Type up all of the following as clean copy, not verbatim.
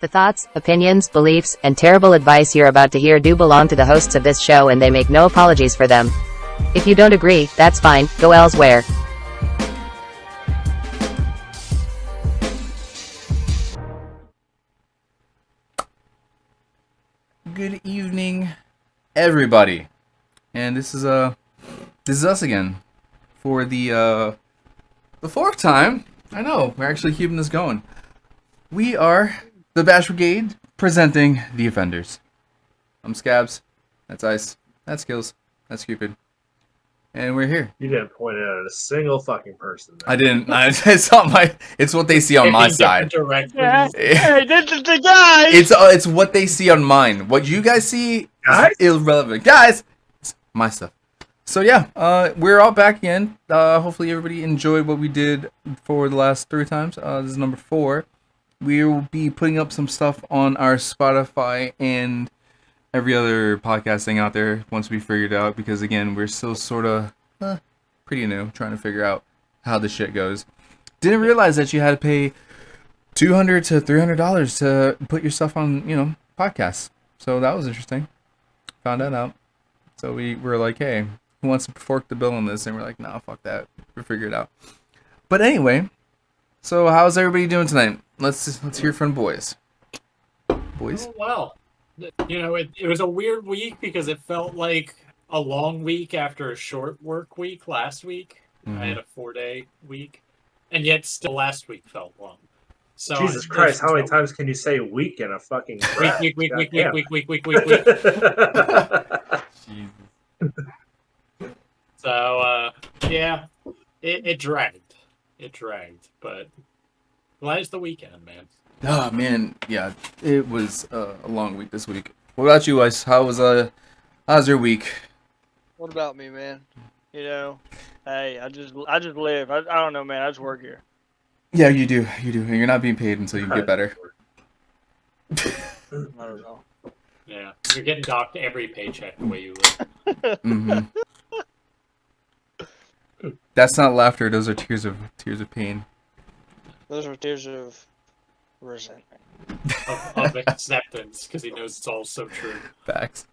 The thoughts, opinions, beliefs, and terrible advice you're about to hear do belong to the hosts of this show and they make no apologies for them. If you don't agree, that's fine, go elsewhere. Good evening, everybody. And this is us again for the fourth time. I know, we're actually keeping this going. We are the Bash Brigade presenting The Offenders. I'm Scabs. That's Ice. That's Skills. That's Cupid. And we're here. You didn't point it at a single fucking person. I didn't. It's what they see on my side. Yeah. Hey, this is the guy. It's what they see on mine. What you guys see is irrelevant. Guys, it's my stuff. So yeah, we're all back again. Hopefully everybody enjoyed what we did for the last 3 times. This is number 4. We will be putting up some stuff on our Spotify and every other podcast thing out there once we figure it out. Because again, we're still sort of pretty new, trying to figure out how this shit goes. Didn't realize that you had to pay $200 to $300 to put your stuff on, podcasts. So that was interesting. Found that out. So we were like, hey, who wants to fork the bill on this? And we're like, nah, fuck that. We'll figure it out. But anyway, so how's everybody doing tonight? Let's hear from boys. Boys? Oh, well, it was a weird week because it felt like a long week after a short work week last week. Mm-hmm. I had a 4-day week, and yet still last week felt long. So Jesus Christ, how many times can you say week in a fucking week? So yeah, it dragged. It dragged, but glad it's the weekend, man. Oh man, yeah, it was a long week this week. What about you, Ice? How's your week? What about me, man? Hey, I just live. I don't know, man. I just work here. Yeah, you do. And you're not being paid until you get better. I don't know. Yeah, you're getting docked every paycheck the way you live. Mm-hmm. That's not laughter. Those are tears of pain. Those are tears of resentment. of acceptance, because he knows it's all so true. Facts.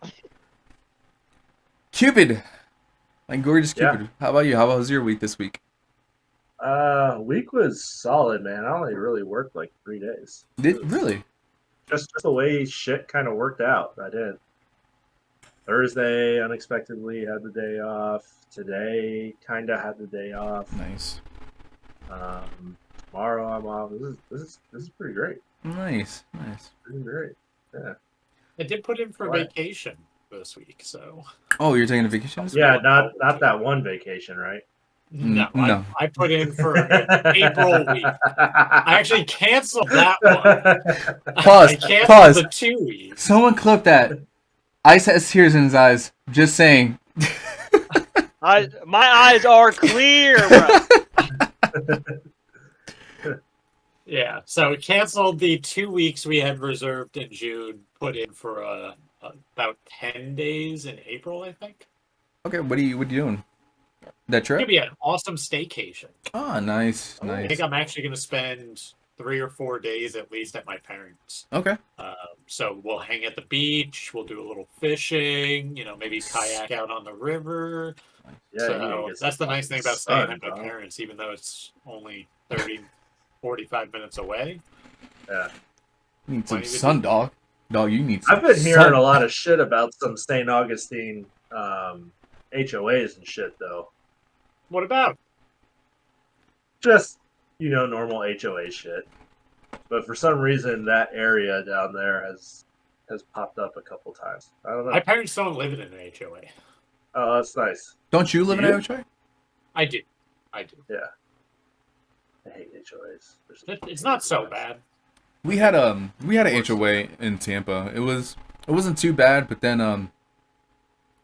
Cupid, like gorgeous Cupid. Yeah. How about you? How was your week this week? Week was solid, man. I only really worked like 3 days. Really? Just the way shit kind of worked out. I did. Thursday, unexpectedly, had the day off. Today, kind of had the day off. Nice. Tomorrow, I'm off. This is pretty great. Nice. Pretty great. Yeah. I did put in for vacation this week, so. Oh, you're taking a vacation? Yeah, not that one vacation, right? No. I put in for April week. I actually canceled that one. Pause. I canceled the 2 weeks. Someone clip that. Ice has tears in his eyes. Just saying. My eyes are clear, bro. Yeah, so we canceled the 2 weeks we had reserved in June, put in for about 10 days in April, I think. Okay, what are you doing? That trip? It's going to be an awesome staycation. Oh, nice. I think I'm actually going to spend 3 or 4 days at least at my parents'. Okay. So we'll hang at the beach, we'll do a little fishing, maybe kayak out on the river. Yeah, so that's the nice thing about staying at my parents', even though it's only 45 minutes away. Yeah. You need some sun, dog. Dog, you need some I've been hearing a lot of shit about some St. Augustine HOAs and shit, though. What about? Just, normal HOA shit. But for some reason, that area down there has popped up a couple times. I don't know. My parents don't live in an HOA. Oh, that's nice. Don't you live in an HOA? I do. Yeah. I hate HOAs. It's not so bad. We had a HOA in Tampa. It wasn't too bad, but then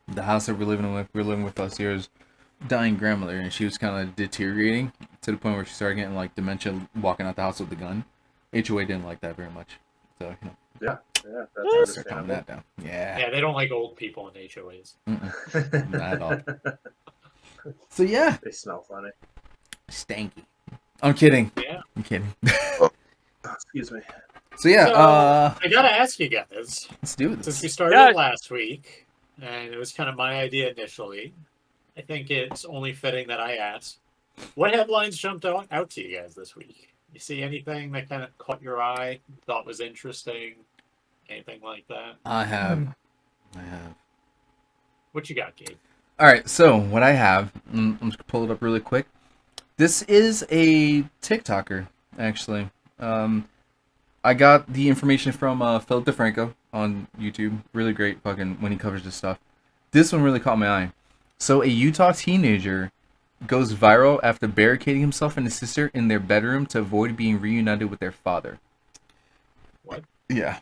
the house that we were living with us here is dying grandmother, and she was kind of deteriorating to the point where she started getting like dementia, walking out the house with a gun. HOA didn't like that very much, so Yeah, that's start calming that down. Yeah, they don't like old people in HOAs. Not at all. So yeah, they smell funny. Stanky. I'm kidding. Yeah, I'm kidding. Excuse me. So yeah, I gotta ask you guys, let's do since we this. started last week, and it was kind of my idea initially, I think it's only fitting that I ask, what headlines jumped out to you guys this week? You see anything that kind of caught your eye, thought was interesting, anything like that? I have. What you got, Gabe? All right, so what I have, I'm just gonna pull it up really quick. This is a TikToker, actually. I got the information from Philip DeFranco on YouTube. Really great fucking when he covers this stuff. This one really caught my eye. So a Utah teenager goes viral after barricading himself and his sister in their bedroom to avoid being reunited with their father. What? Yeah.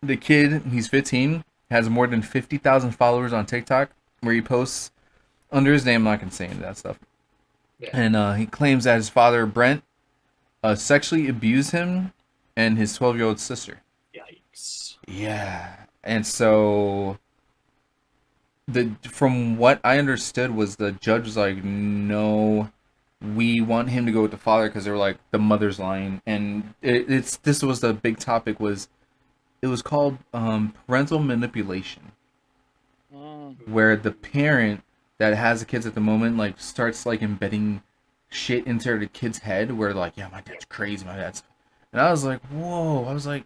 The kid, he's 15, has more than 50,000 followers on TikTok, where he posts under his name. I'm not going to say any of that stuff. Yeah. And he claims that his father, Brent, sexually abused him and his 12-year-old sister. Yikes. Yeah. And so from what I understood was the judge was like, no, we want him to go with the father because they were like, the mother's lying. And this was the big topic, it was called parental manipulation, where the parent that has the kids at the moment like starts like embedding shit into the kid's head where like, yeah, my dad's crazy, and I was like, whoa. I was like,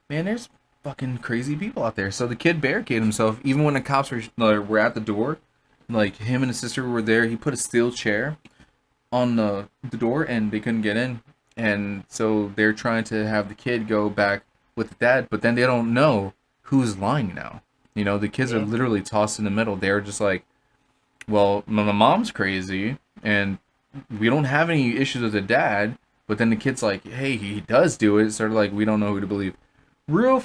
man, there's fucking crazy people out there. So the kid barricaded himself even when the cops were at the door. Like, him and his sister were there. He put a steel chair on the door and they couldn't get in, and so they're trying to have the kid go back with the dad, but then they don't know who's lying now. You know, the kids are literally tossed in the middle. They're just like, well, my mom's crazy and we don't have any issues with the dad, but then the kid's like, hey, he does do it. Sort of like, we don't know who to believe. Real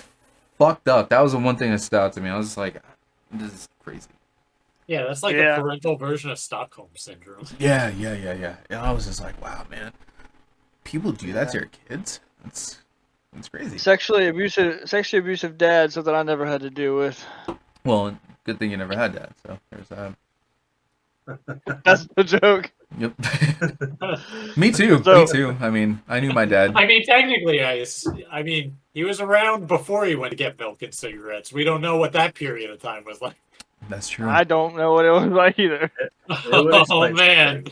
fucked up. That was the one thing that stood out to me. I was just like, this is crazy. Yeah, that's like a parental version of Stockholm Syndrome. Yeah. And I was just like, wow, man. People do that to their kids? That's crazy. Sexually abusive dad, something I never had to deal with. Well, good thing you never had that, so there's that. That's the joke. Yep. Me too. So, me too. I mean, I knew my dad. I mean, technically, I mean, he was around before he went to get milk and cigarettes. We don't know what that period of time was like. That's true. I don't know what it was like either. Oh, man.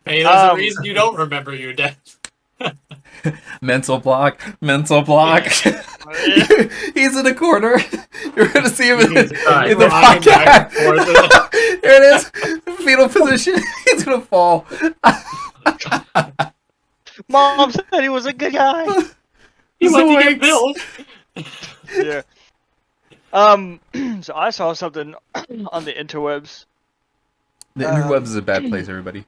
Hey, there's a reason you don't remember your dad. Mental block. He's in the corner. You're gonna see him in the podcast. There it is. Fetal position. He's gonna fall. Mom said he was a good guy. He went to get milk. Yeah. So I saw something on the interwebs. The interwebs is a bad place, everybody.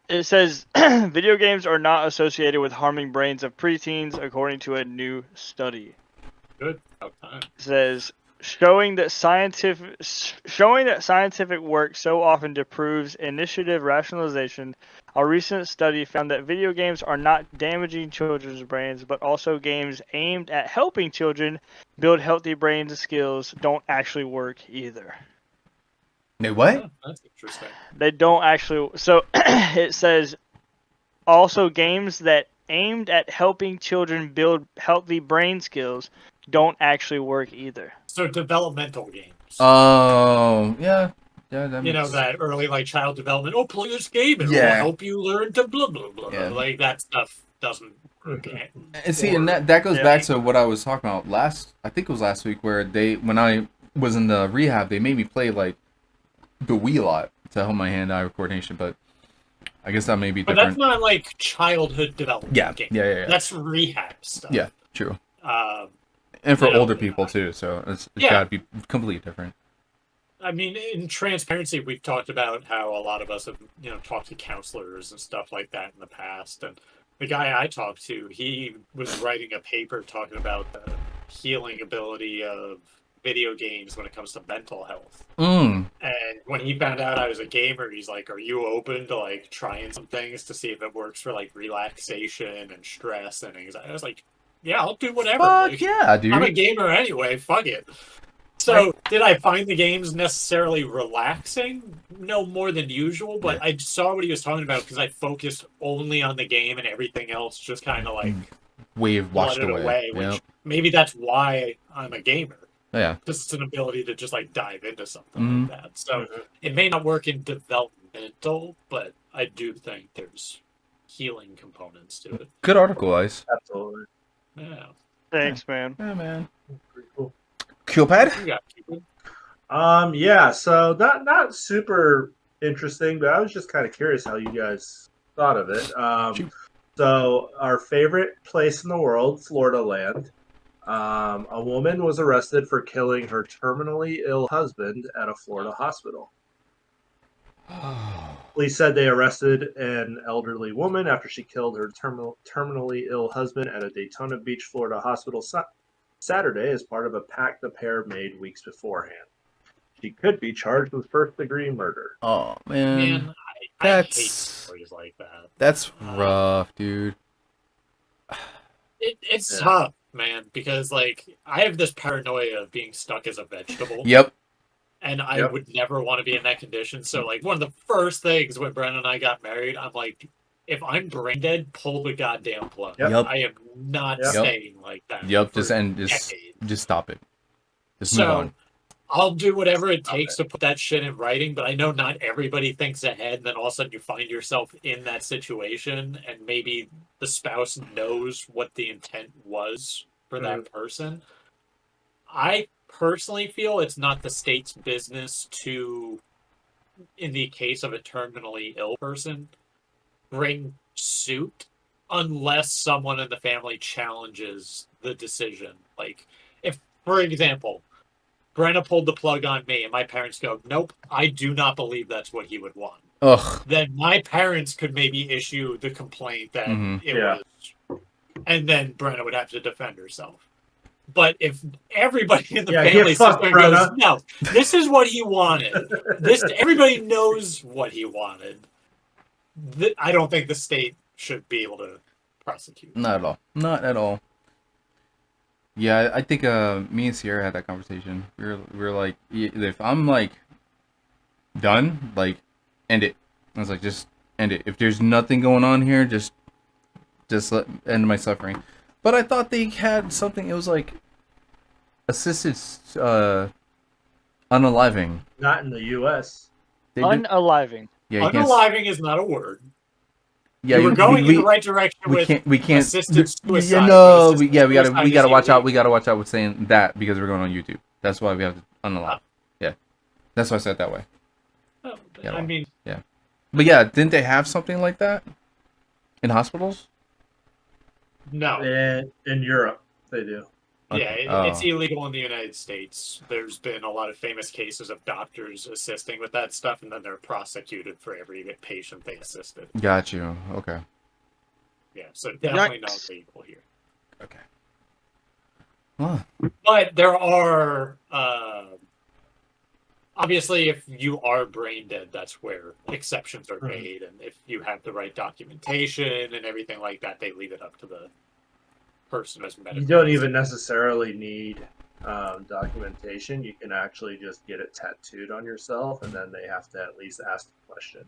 It says video games are not associated with harming brains of preteens, according to a new study. Good. It says showing that scientific work so often disproves initiative rationalization. A recent study found that video games are not damaging children's brains, but also games aimed at helping children build healthy brains and skills don't actually work either. Wait, what? Oh, that's interesting. They don't actually. So it says also games that aimed at helping children build healthy brain skills don't actually work either. So developmental games. Oh, yeah. Yeah, that you know, that early like child development. Oh, play this game. It will help you learn to blah blah blah. Yeah. Like that stuff doesn't. Okay. And see, and that goes back to what I was talking about I think it was last week, where when I was in the rehab, they made me play like the Wii a lot to help my hand-eye coordination, but I guess that may be different. But that's not like childhood development. Yeah. That's rehab stuff. Yeah, true. And for older people too, so it's got to be completely different. I mean, in transparency, we've talked about how a lot of us have, talked to counselors and stuff like that in the past. And the guy I talked to, he was writing a paper talking about the healing ability of video games when it comes to mental health. And when he found out I was a gamer, he's like, are you open to like trying some things to see if it works for like relaxation and stress and anxiety? I was like, yeah, I'll do whatever. Fuck yeah, dude. I'm a gamer anyway, fuck it. So, did I find the games necessarily relaxing? No more than usual, but I saw what he was talking about because I focused only on the game and everything else just kind of like wave washed flooded away. which Yep. maybe that's why I'm a gamer. Yeah. Just an ability to just like dive into something Mhm. like that. So it may not work in developmental, but I do think there's healing components to it. Good article, Ice. Absolutely. Yeah. Thanks, man. Yeah, man. Pretty cool. Cupid? You got Cupid. Yeah, so not super interesting, but I was just kind of curious how you guys thought of it. Shoot. So our favorite place in the world, Florida land. A woman was arrested for killing her terminally ill husband at a Florida hospital. Police said they arrested an elderly woman after she killed her terminally ill husband at a Daytona Beach, Florida hospital Saturday as part of a pact the pair made weeks beforehand. She could be charged with first-degree murder. Oh, man. Man, I hate stories like that. That's rough, dude. It's tough, man, because like I have this paranoia of being stuck as a vegetable. Yep. And I would never want to be in that condition. So like one of the first things when Brennan and I got married, I'm like, if I'm brain dead, pull the goddamn plug. Yep. I am not staying like that. Yep. for Just stop it. Just so, move on. I'll do whatever it takes to put that shit in writing, but I know not everybody thinks ahead, and then all of a sudden you find yourself in that situation, and maybe the spouse knows what the intent was for that person. I personally feel it's not the state's business to, in the case of a terminally ill person, bring suit unless someone in the family challenges the decision. Like, if, for example, Brenna pulled the plug on me and my parents go, nope, I do not believe that's what he would want. Ugh. Then my parents could maybe issue the complaint that it was, and then Brenna would have to defend herself. But if everybody in the family sits there and goes, no, this is what he wanted. Everybody knows what he wanted. I don't think the state should be able to prosecute. Not at all. Not at all. Yeah, I think me and Sierra had that conversation. We were like, if I'm like done, like end it. I was like, just end it. If there's nothing going on here, just end my suffering. But I thought they had something. It was like assisted unaliving. Not in the U.S. Unaliving. Yeah, unaliving is not a word. Yeah, we're going in the right direction with assisted suicide. Yeah, no, we gotta watch out. We gotta watch out with saying that because we're going on YouTube. That's why we have to unalive. Yeah, that's why I said it that way. Oh, Yeah, I mean, yeah, but yeah, didn't they have something like that in hospitals? No, in Europe they do. Okay. Yeah, it's illegal in the United States. There's been a lot of famous cases of doctors assisting with that stuff, and then they're prosecuted for every patient they assisted. Got you. Okay. Yeah, so definitely not legal here. Okay. Huh. But there are, obviously, if you are brain dead, that's where exceptions are made, and if you have the right documentation and everything like that, they leave it up to the person as medical. You don't even necessarily need documentation. You can actually just get it tattooed on yourself, and then they have to at least ask the question.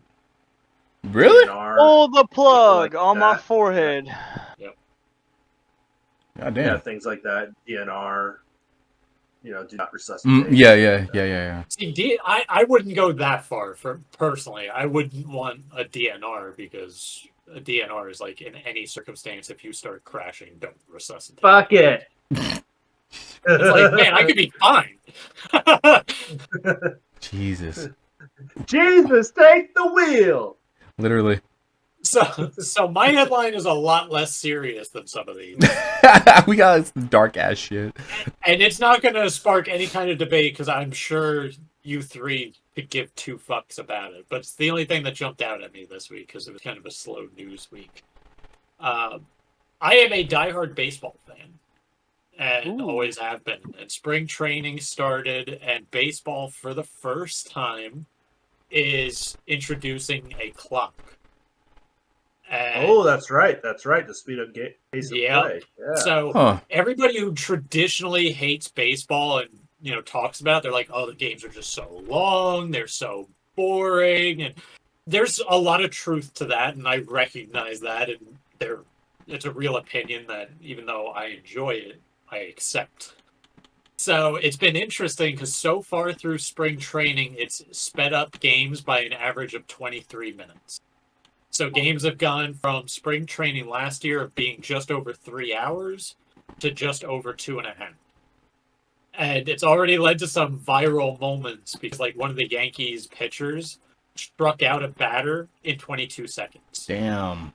Really? Pull the plug on my forehead. Yep. God damn. Yeah, things like that. DNR. Do not resuscitate. Yeah. See, I wouldn't go that far. Personally, I wouldn't want a DNR because a DNR is like in any circumstance, if you start crashing, don't resuscitate. Fuck it. It's like, man, I could be fine. Jesus, take the wheel. Literally. So my headline is a lot less serious than some of these. We got some dark ass shit. And it's not going to spark any kind of debate because I'm sure you three could give two fucks about it. But it's the only thing that jumped out at me this week because it was kind of a slow news week. I am a diehard baseball fan and always have been. And spring training started, and baseball for the first time is introducing a clock. And that's right. The speed of pace of play. Yeah. So everybody who traditionally hates baseball and talks about it, they're like, oh, the games are just so long, they're so boring, and there's a lot of truth to that, and I recognize that, and they're it's a real opinion that even though I enjoy it, I accept. So it's been interesting because so far through spring training, it's sped up games by an average of 23 minutes. So games have gone from spring training last year of being just over 3 hours to just over 2.5. And it's already led to some viral moments because, like, one of the Yankees pitchers struck out a batter in 22 seconds. Damn.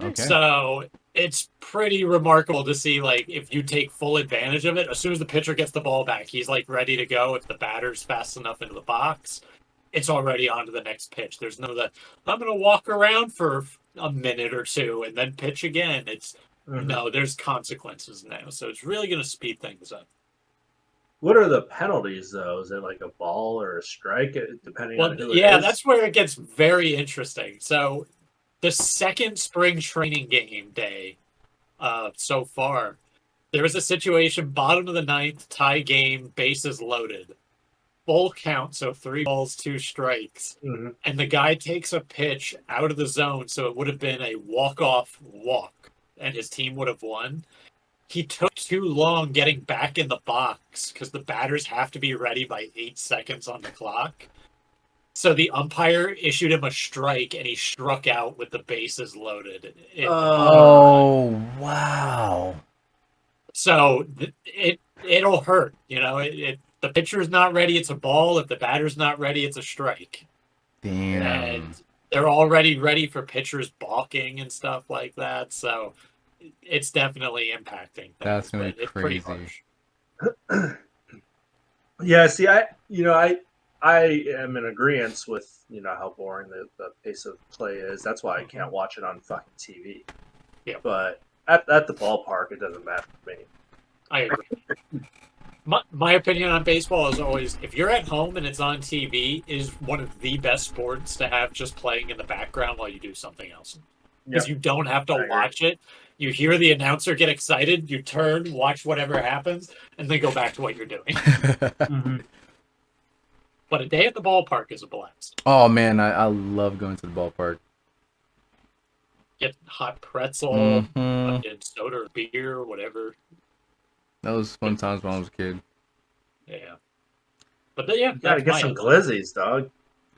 Okay. So it's pretty remarkable to see, like, if you take full advantage of it, as soon as the pitcher gets the ball back, he's, like, ready to go. If the batter's fast enough into the box, it's already on to the next pitch. There's no I'm going to walk around for a minute or two and then pitch again. It's no, there's consequences now. So it's really going to speed things up. What are the penalties, though? Is it like a ball or a strike, depending on who it is? Yeah, that's where it gets very interesting. So the second spring training game day so far, there was a situation, bottom of the ninth, tie game, bases loaded. Full count, so 3 balls, 2 strikes. And the guy takes a pitch out of the zone, so it would have been a walk-off walk, and his team would have won. He took too long getting back in the box because the batters have to be ready by 8 seconds on the clock. So the umpire issued him a strike, and he struck out with the bases loaded. Oh, wow. So it'll hurt, you know. The pitcher's not ready, it's a ball. If the batter's not ready, it's a strike. Damn. And they're already ready for pitchers balking and stuff like that. So it's definitely impacting things. That's gonna be It's pretty crazy. harsh. Yeah, see, I am in agreement with how boring the pace of play is. That's why I can't watch it on fucking TV. Yeah. But at the ballpark, it doesn't matter for me. I agree. My opinion on baseball is always, if you're at home and it's on TV, it is one of the best sports to have just playing in the background while you do something else. Because you don't have to watch it. You hear the announcer get excited, you turn, watch whatever happens, and then go back to what you're doing. But a day at the ballpark is a blast. Oh, man, I love going to the ballpark. Get hot pretzel, get soda or beer, whatever. That was fun times when I was a kid. Yeah. But yeah, You gotta get some glizzies, dog.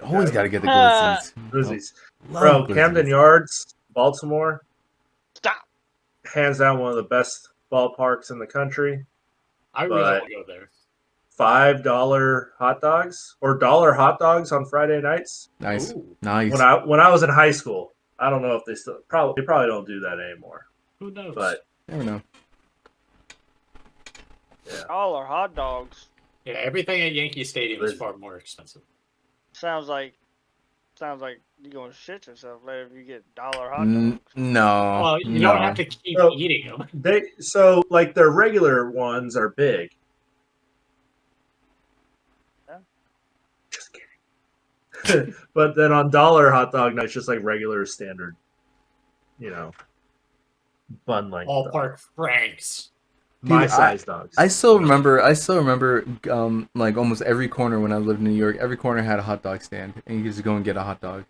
Always gotta get the glizzies. Glizzies. Love Bro, glizzies. Camden Yards, Baltimore. Stop. Hands down one of the best ballparks in the country. I really want to go there. $5 hot dogs or dollar hot dogs on Friday nights. Nice. Ooh. Nice. When I was in high school, I don't know if they probably don't do that anymore. Who knows? But Never know. yeah. All are hot dogs. Yeah, everything at Yankee Stadium is far more expensive. Sounds like you're gonna shit yourself later if you get dollar hot dogs. No. Well, you don't have to keep eating them. Like their regular ones are big. Yeah. Just kidding. But then on dollar hot dog night, it's just like regular standard, bun length. Ballpark Franks. My size dogs. I still remember like almost every corner when I lived in New York, every corner had a hot dog stand and you could just go and get a hot dog.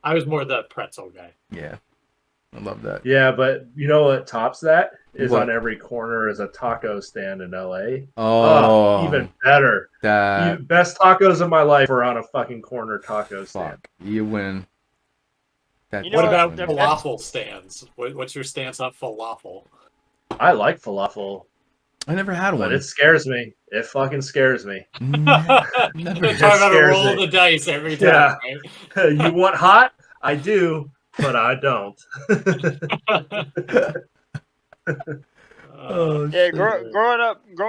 I was more the pretzel guy. Yeah. I love that. Yeah, but you know what tops that is What? on every corner is a taco stand in LA. Oh, Even better. that Best tacos of my life are on a fucking corner taco stand. fuck. You win. That, You know What what? about They're- falafel stands? What's your stance on falafel? I like falafel, I never had but one. it scares me. It fucking scares me. Never. They're talking about a scares roll me. the dice every time, You want hot? I do, but I don't. Oh, Yeah, shit. growing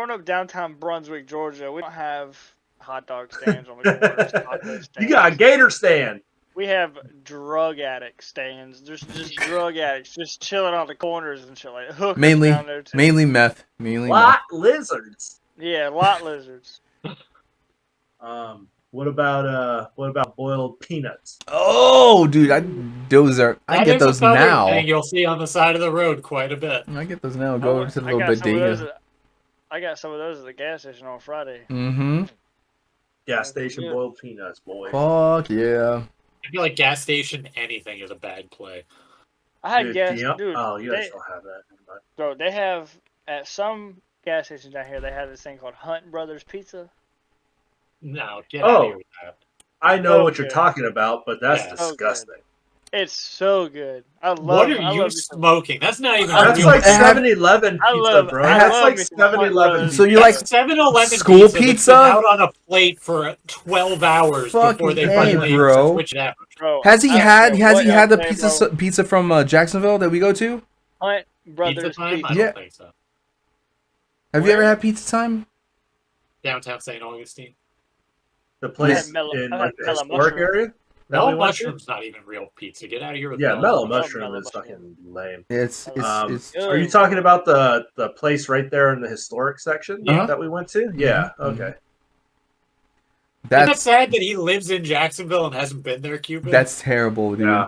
up downtown Brunswick, Georgia, we don't have hot dog stands on the corners. taco stands. You got a gator stand. We have drug addict stands. There's just drug addicts just chilling on the corners and shit like hookers Mainly down there too. Mainly meth. Lot lizards. Yeah, lot lizards. What about boiled peanuts? Oh, dude, I get those now. Thing you'll see on the side of the road quite a bit. I get those now. Go to the I little got some of those bodega. I got some of those at the gas station on Friday. Mm-hmm. Gas station Yeah. boiled peanuts, boy. Fuck yeah. I feel like gas station anything is a bad play. I had Dude, guessed, you dude. guys don't have that. Bro, they have at some gas stations down here. They have this thing called Hunt Brothers Pizza. No, get out of here with that. I know So what you're good. talking about, but that's Yeah. disgusting. It's so good. I love. What are I you love me some- smoking? That's not even. That's You like have- 7-Eleven I pizza, love- bro. I That's love like me some 7-Eleven. Hunt So you Brothers like pizza. 7-Eleven school pizza that's pizza? been out on a plate for 12 hours Fucking before they A, finally bro. switch it out. Bro, Has he I don't had care what y'all the say, bro. pizza from Jacksonville that we go to? Hunt Pizza Brothers time? Pizza. I Yeah. don't think so. Have you ever had pizza time? Downtown St. Augustine. The place Mellow- in I like had the mellow historic mushroom. area. that Mellow we went to? Mushroom's not even real pizza. Get out of here with Yeah, mellow Mushroom. mushroom Mellow is Mushroom. fucking lame. It's Are you talking about the place right there in the historic section Yeah. that we went to? Yeah. Okay. Isn't it that's sad that he lives in Jacksonville and hasn't been there, Cupid? that's terrible, dude. Yeah.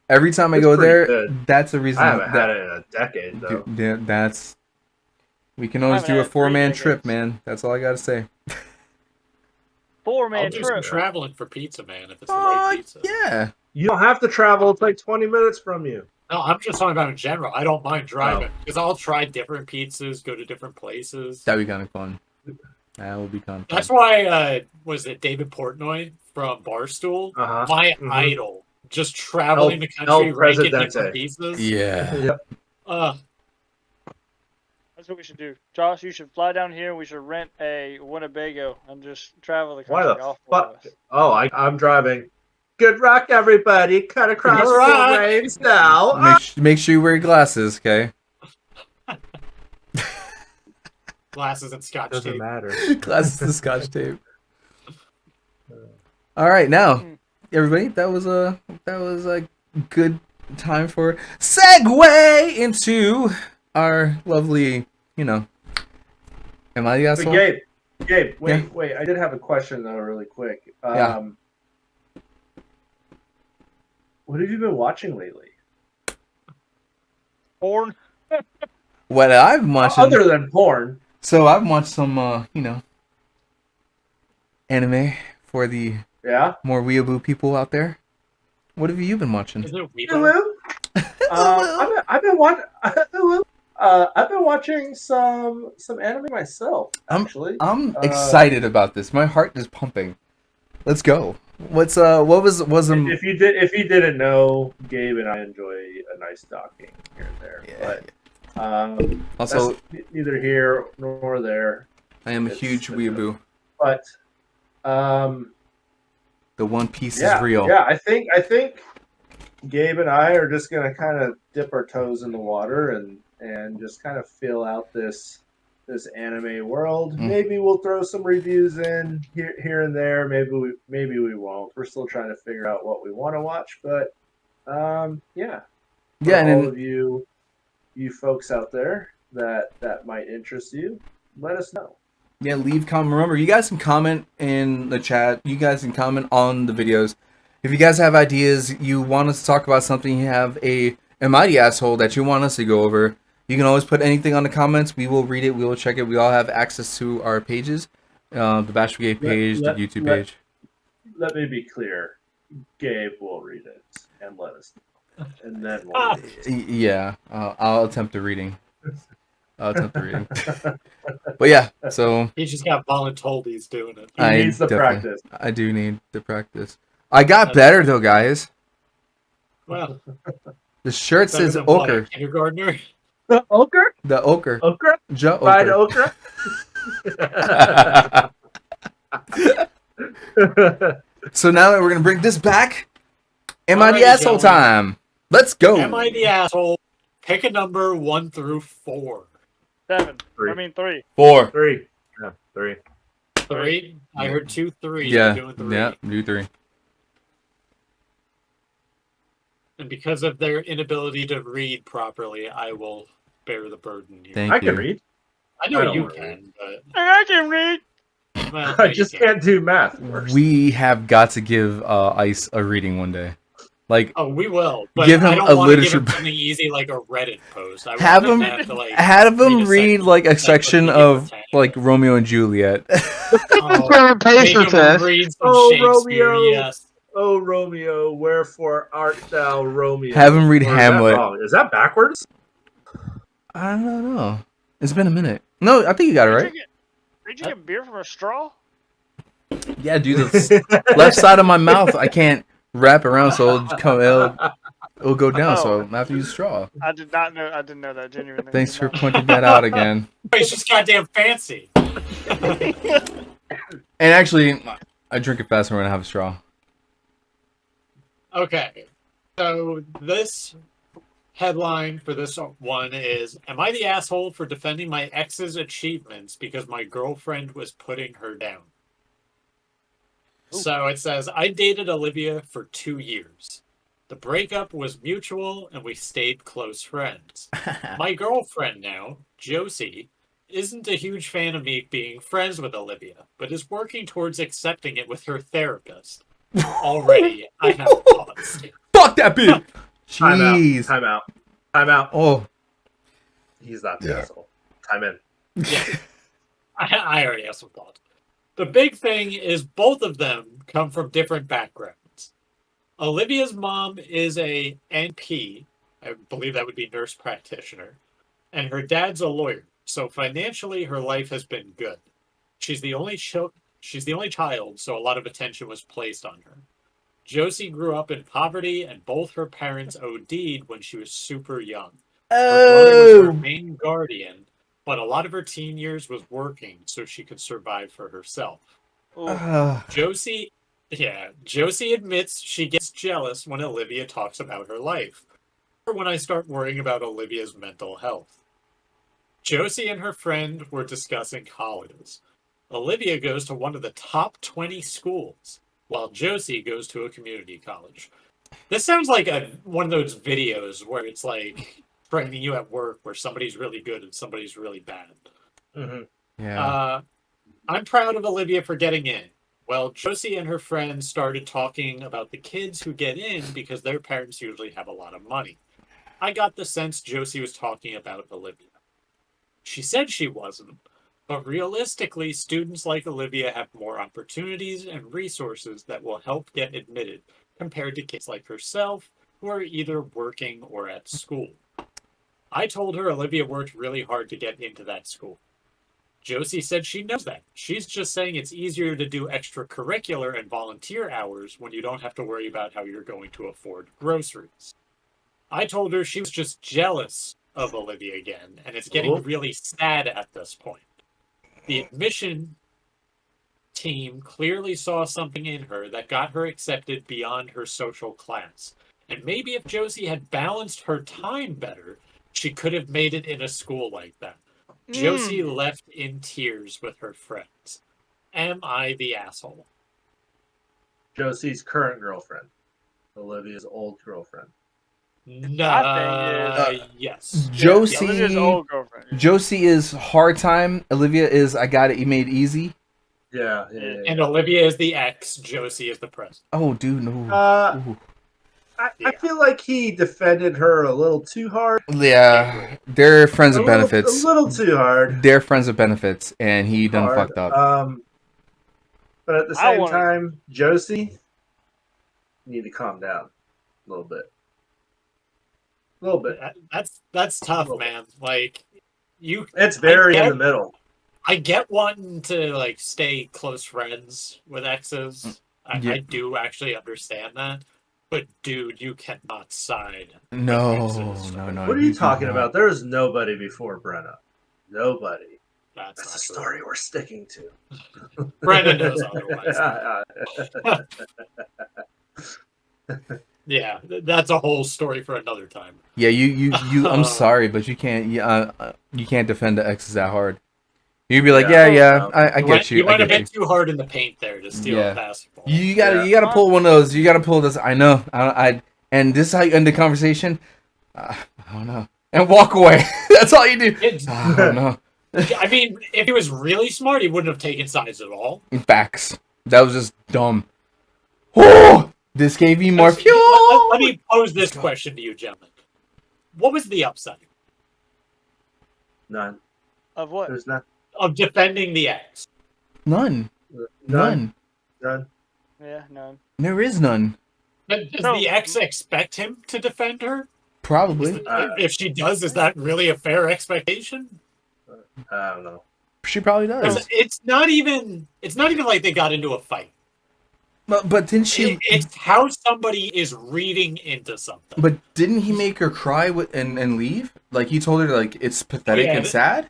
Every time I It's go pretty there, good. that's a reason. I haven't that, had it in a decade though. Dude, yeah, that's. We can always haven't do a had it in 3 4-man trip, decades. man. That's all I gotta say. 4-man I'll do some trip. traveling for pizza, man, if it's the right pizza. Yeah. You don't have to travel. It's like 20 minutes from you. No, I'm just talking about in general. I don't mind driving because I'll try different pizzas, go to different places. That'd be kind of fun. That would be kind of fun. That's why, was it David Portnoy from Barstool? Uh-huh. My Mhm. idol. Just traveling the El country, ranking Presidente. different pizzas. Yeah. Yep. That's what we should do. Josh, you should fly down here. We should rent a Winnebago and just travel the Why country. the all 4 of fuck? us. Oh, I'm driving. Good rock, everybody. Cut across Good the rock. lanes now. Make sure you wear glasses, okay? Glasses and scotch Doesn't tape. matter. Glasses and scotch tape. All right, now, everybody, that was a good time for segue into our lovely, am I the But asshole? Gabe, wait, Yeah. wait. I did have a question though, really quick. Yeah. What have you been watching lately? Porn. What I've watched, Other than porn. so I've watched some, anime for the Yeah. more weeaboo people out there. What have you been watching? Is it Weebo? Hello. I've been watching. I've been watching some anime myself. Actually, I'm excited about this. My heart is pumping. Let's go. What was if you didn't know, Gabe and I enjoy a nice docking here and there. Yeah. But Also, that's neither here nor there. I am a It's- huge weeaboo. But The One Piece yeah, is real. yeah. I think Gabe and I are just gonna kind of dip our toes in the water and just kind of feel out this anime world. Maybe we'll throw some reviews in here and there. Maybe we won't. We're still trying to figure out what we want to watch. But yeah. For Yeah, and all then- of you folks out there that might interest you, let us know. Yeah, leave comment. Remember, you guys can comment in the chat. You guys can comment on the videos. If you guys have ideas, you want us to talk about something, you have a mighty asshole that you want us to go over, you can always put anything on the comments. We will read it. We will check it. We all have access to our pages, the Bash Brigade page, the YouTube page. Let me be clear. Gabe will read it and let us know. And then we'll read it. Yeah, I'll attempt a reading. But yeah, so He just got voluntold he's doing it. He needs the practice. I do need the practice. I got better though, guys. Well, The shirt better says than what, a ochre. kindergartner. The ochre? The ochre. Okra? Ja Fried ochre. okra? So now we're gonna bring this back. Am I the Alrighty, asshole gentlemen. time? Let's go. Am I the asshole? Pick a number 1 through 4. 7. Three. I mean 3. 4. 3. Yeah, 3. 3? I heard 2, 3. Yeah. You're doing 3. Yeah. Do 3. And because of their inability to read properly, I will bear the burden here. Thank I you. can read. I I know don't you wanna can, but I can read. well, I you just can't do math. Worse. We have got to give Ice a reading one day. Like, Oh, we will. But Give him I don't a want to give literature him book. something easy like a Reddit post. I have want him, to have to, like, have him read a read section- like a like, section what do you of pretend? like Romeo and Juliet. oh, make him read some Oh, Shakespeare, Romeo. yes. O Romeo, wherefore art thou Romeo? Have him read Or is that Hamlet. wrong? Is that backwards? I don't know. It's been a minute. No, I think you got it Are you right. drinking, are you drinking beer from a straw? Yeah, dude. The left side of my mouth, I can't wrap around, so it'll go down. So I have to use a straw. I did not know. I didn't know that. Genuinely. Thanks did for not know. pointing that out again. He's just goddamn fancy. And actually, I drink it faster when I have a straw. Okay, so this headline for this one is, am I the asshole for defending my ex's achievements because my girlfriend was putting her down? Ooh. So it says, I dated Olivia for 2 years. The breakup was mutual and we stayed close friends. My girlfriend now, Josie, isn't a huge fan of me being friends with Olivia, but is working towards accepting it with her therapist. Already, I have thoughts. Fuck that bitch! Jeez. Time out. Oh. He's not the asshole. Time in. Yeah. I already have some thoughts. The big thing is both of them come from different backgrounds. Olivia's mom is a NP, I believe that would be nurse practitioner, and her dad's a lawyer. So financially, her life has been good. She's the only child, so a lot of attention was placed on her. Josie grew up in poverty, and both her parents OD'd when she was super young. Her brother was her main guardian, but a lot of her teen years was working so she could survive for herself. Josie admits she gets jealous when Olivia talks about her life, or when I start worrying about Olivia's mental health. Josie and her friend were discussing colleges. Olivia goes to one of the top 20 schools, while Josie goes to a community college. This sounds like one of those videos where it's like training you at work where somebody's really good and somebody's really bad. Mm-hmm. Yeah. I'm proud of Olivia for getting in. Well, Josie and her friends started talking about the kids who get in because their parents usually have a lot of money. I got the sense Josie was talking about Olivia. She said she wasn't, but realistically, students like Olivia have more opportunities and resources that will help get admitted compared to kids like herself who are either working or at school. I told her Olivia worked really hard to get into that school. Josie said she knows that. She's just saying it's easier to do extracurricular and volunteer hours when you don't have to worry about how you're going to afford groceries. I told her she was just jealous of Olivia again, and it's getting really sad at this point. The admission team clearly saw something in her that got her accepted beyond her social class. And maybe if Josie had balanced her time better, she could have made it in a school like that. Josie left in tears with her friends. Am I the asshole? Josie's current girlfriend. Olivia's old girlfriend. No. Yes. Josie. Olivia's old girlfriend. Josie is hard time. Olivia is I got it. You made easy. Yeah. And Olivia is the ex. Josie is the present. Oh, dude, no. I feel like he defended her a little too hard. Yeah, they're friends of benefits. A little too hard. They're friends of benefits, and he done fucked up. But at the same time, Josie, you need to calm down a little bit. A little bit. That's tough, man. Like it's very in the middle. I get wanting to like stay close friends with exes. I do actually understand that. But dude, you cannot side. No. What are you talking about? There was nobody before Brenna. Nobody. That's the story we're sticking to. Brenna knows otherwise. Yeah, that's a whole story for another time. Yeah, you. I'm sorry, but you can't. You can't defend the exes that hard. You'd be like, I get you. You went a bit too hard in the paint there to steal a basketball. You gotta pull one of those. You gotta pull this. I know. And this is how you end the conversation. I don't know. And walk away. That's all you do. I don't know. I mean, if he was really smart, he wouldn't have taken sides at all. Facts. That was just dumb. Oh, this gave me more fuel. Let me pose this question to you, gentlemen. What was the upside? None. Of what? There's none. Of defending the ex. None. Yeah. Yeah, none. There is none. But does No. the ex expect him to defend her? Probably. If she does, is that really a fair expectation? I don't know. She probably does. It's not even like they got into a fight. But didn't she? It's how somebody is reading into something. But didn't he make her cry and leave? Like he told her like it's pathetic and sad.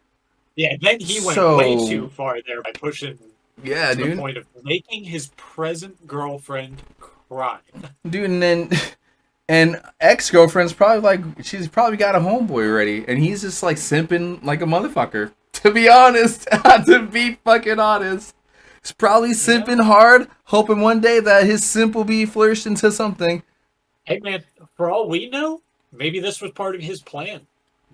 Yeah, then he went way too far there by pushing to the point of making his present girlfriend cry. Dude, and ex-girlfriend's probably like she's probably got a homeboy already, and he's just like simping like a motherfucker. To be honest, to be fucking honest, he's probably simping hard, hoping one day that his simp will be flourished into something. Hey man, for all we know, maybe this was part of his plan.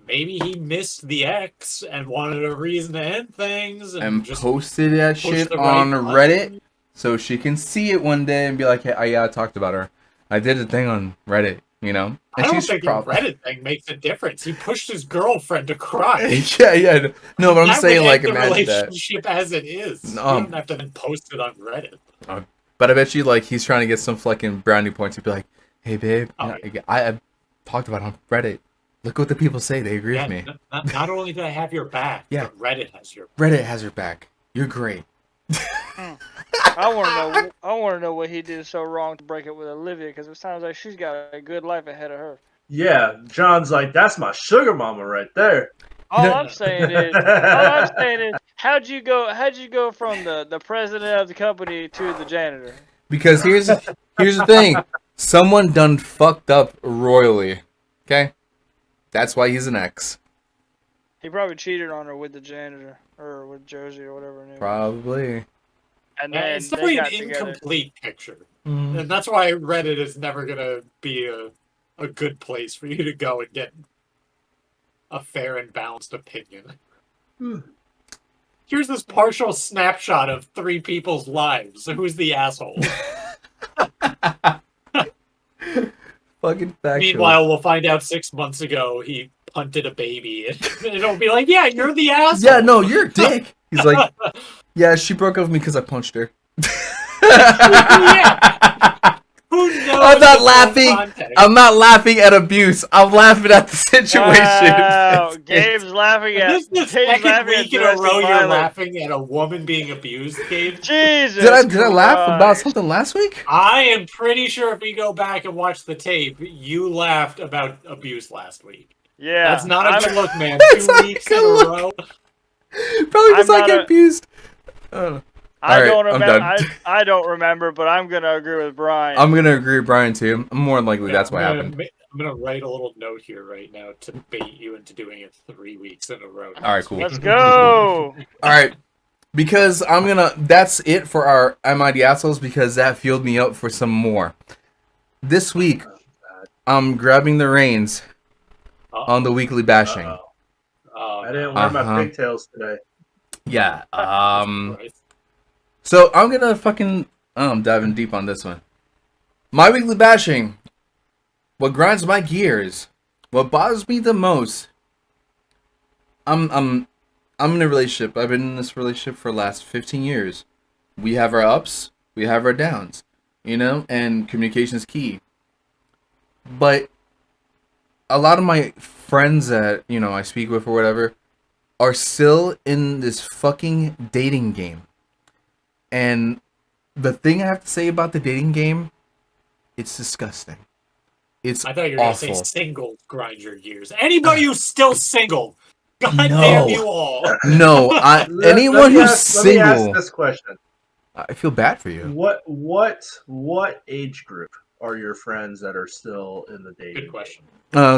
Maybe he missed the ex and wanted a reason to end things And just posted that shit on Reddit so she can see it one day and be like, hey, yeah, I talked about her. I did a thing on Reddit, you know? And I don't think the Reddit thing makes a difference. He pushed his girlfriend to cry. yeah. No, but I'm saying, like, imagine that. Relationship as it is. You don't have to then post it on Reddit. But I bet you, like, he's trying to get some fucking brownie points. He'd be like, hey, babe, I talked about it on Reddit. Look what the people say. They agree with me. Not only do I have your back, but Reddit has your back. Reddit has your back. You're great. I want to know what he did so wrong to break up with Olivia, because it sounds like she's got a good life ahead of her. Yeah, John's like, that's my sugar mama right there. All I'm saying is, how'd you go from the president of the company to the janitor? Because here's the thing. Someone done fucked up royally. Okay? That's why he's an ex. He probably cheated on her with the janitor, or with Josie, or whatever her name was. Probably. And then it's definitely an incomplete picture. And that's why Reddit is never going to be a good place for you to go and get a fair and balanced opinion. Here's this partial snapshot of 3 people's lives. So who's the asshole? Fucking factual. Meanwhile, we'll find out 6 months ago he punted a baby. And it'll be like, yeah, you're the asshole. Yeah, no, you're a dick. He's like, yeah, she broke up with me because I punched her. Who knows? I'm not laughing. I'm not laughing at abuse. I'm laughing at the situation. Wow, Gabe's laughing at. This is the second week in a row you're laughing at a woman being abused, Gabe. Jesus. Did I laugh about something last week? I am pretty sure if we go back and watch the tape, you laughed about abuse last week. Yeah, that's not a good look, man. 2 weeks in a row. Probably because I get abused. I don't remember, but I'm gonna agree with Brian. I'm gonna agree with Brian too. More than likely, that's what happened. I'm gonna write a little note here right now to bait you into doing it 3 weeks in a row. All right, cool. Let's go. All right, because that's it for our MID assholes, because that fueled me up for some more. This week, I'm grabbing the reins on the weekly bashing. I didn't wear my pigtails today. Yeah. So I'm gonna fucking dive in deep on this one. My weekly bashing. What grinds my gears. What bothers me the most. I'm in a relationship. I've been in this relationship for the last 15 years. We have our ups. We have our downs. You know, and communication is key. But a lot of my friends that, you know, I speak with or whatever are still in this fucking dating game. And the thing I have to say about the dating game, it's disgusting. I thought you were going to say single grind your gears. Anybody who's still single, goddamn you all. No, anyone who's single. Let me ask this question. I feel bad for you. What age group are your friends that are still in the dating? Good question.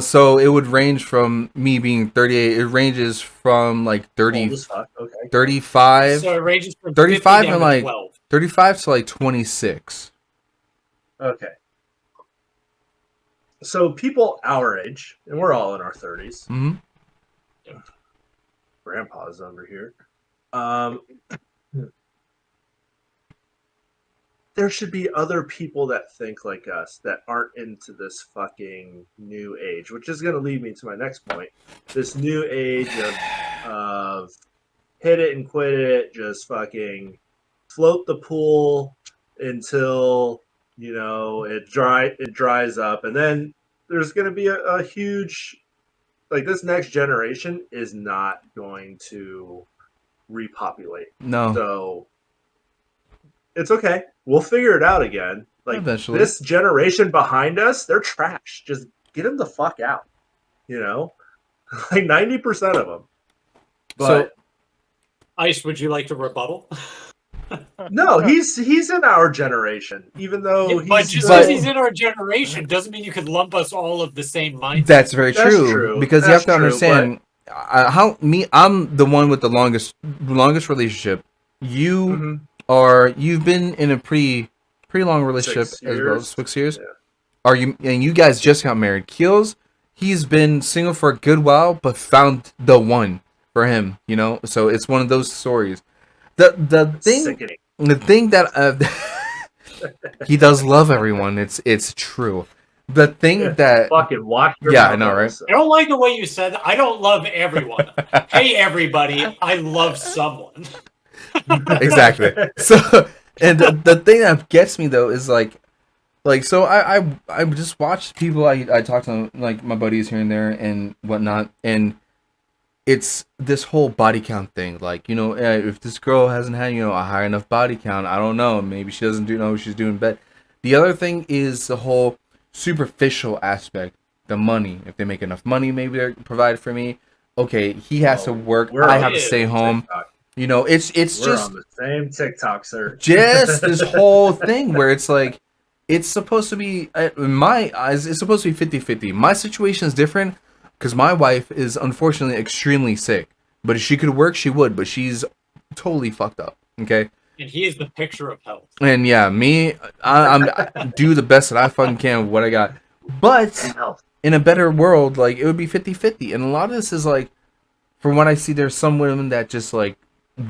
So it would range from me being 38. It ranges from like 30, okay. 35. So it ranges from 35 and to like 12. 35 to like 26. Okay. So people our age, and we're all in our 30s. Mm-hmm. Yeah. Grandpa's over here. There should be other people that think like us that aren't into this fucking new age, which is going to lead me to my next point. This new age of hit it and quit it, just fucking float the pool. until it dries up, and then there's going to be a huge, like, this next generation is not going to repopulate. No. So it's okay. We'll figure it out again. Like, eventually. This generation behind us, they're trash. Just get them the fuck out. Like 90% of them. But Ice, would you like to rebuttal? no, he's in our generation. Even though but just because he's in our generation doesn't mean you could lump us all of the same mindset. That's very true. Because you have to understand, I'm the one with the longest relationship. You you've been in a pretty long relationship as well, 6 years. Yeah. Are you? And you guys just got married. Keels, he's been single for a good while, but found the one for him. So it's one of those stories. The thing that he does love everyone. It's true. The thing that fucking watch your I know, right? I don't like the way you said that. I don't love everyone. Hey, everybody, I love someone. Exactly. So, and the thing that gets me though is like so I just watch people I talk to, like my buddies here and there and whatnot, and it's this whole body count thing. Like, if this girl hasn't had a high enough body count, I don't know, maybe she doesn't know what she's doing. But the other thing is the whole superficial aspect, the money. If they make enough money, maybe they provide for me. Okay, he has to work, I have to stay home. TikTok. It's We're just on the same TikTok, sir. Just this whole thing where it's like, it's supposed to be, in my eyes, it's supposed to be 50-50. My situation is different because my wife is unfortunately extremely sick. But if she could work, she would. But she's totally fucked up. Okay. And he is the picture of health. And yeah, me, I do the best that I fucking can with what I got. But in a better world, like, it would be 50-50. And a lot of this is like, from what I see, there's some women that just like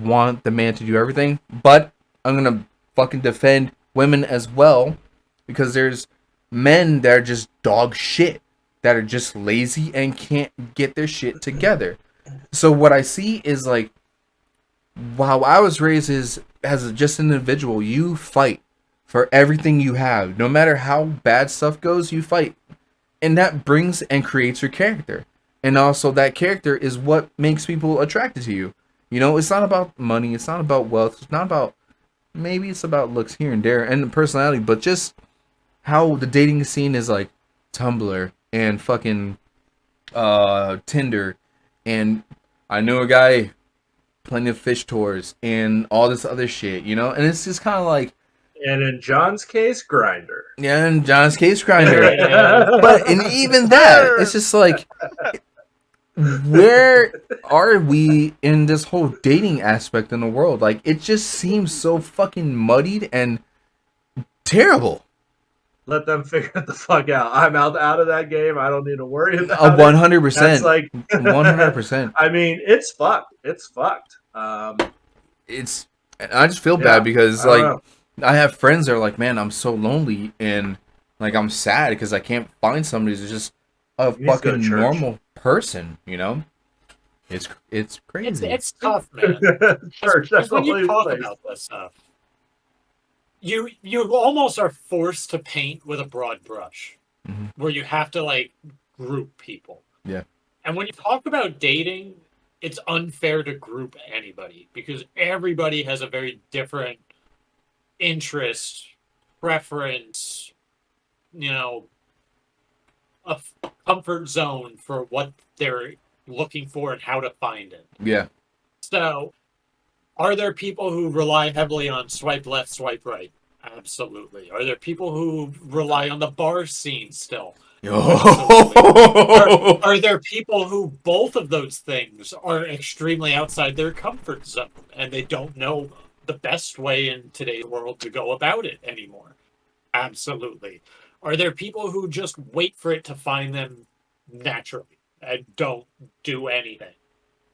want the man to do everything. But I'm gonna fucking defend women as well, because there's men that are just dog shit, that are just lazy and can't get their shit together. So what I see is like, how I was raised is, as just an individual, you fight for everything you have. No matter how bad stuff goes, you fight. And that brings and creates your character. And also that character is what makes people attracted to you. It's not about money. It's not about wealth. It's not about, maybe it's about looks here and there and personality, but just how the dating scene is like Tumblr and fucking Tinder. And I knew a guy, plenty of fish tours and all this other shit, and it's just kind of like, and in John's case, Grindr. Yeah, in John's case, Grindr. But and even that, it's just like, where are we in this whole dating aspect in the world? Like, it just seems so fucking muddied and terrible. Let them figure it the fuck out. I'm out of that game. I don't need to worry about 100%. That's like 100%. I mean, it's fucked. It's fucked. It's. I just feel bad because I have friends that are like, man, I'm so lonely and like I'm sad because I can't find somebody who's just a fucking normal person. It's crazy. It's tough, man. Church, that's when you talk place. about this stuff, you almost are forced to paint with a broad brush, where you have to like group people. Yeah. And when you talk about dating, it's unfair to group anybody because everybody has a very different interest, preference, a comfort zone for what they're looking for and how to find it. Yeah. So, are there people who rely heavily on swipe left, swipe right? Absolutely. Are there people who rely on the bar scene still? Are there people who both of those things are extremely outside their comfort zone and they don't know the best way in today's world to go about it anymore? Absolutely. Are there people who just wait for it to find them naturally and don't do anything?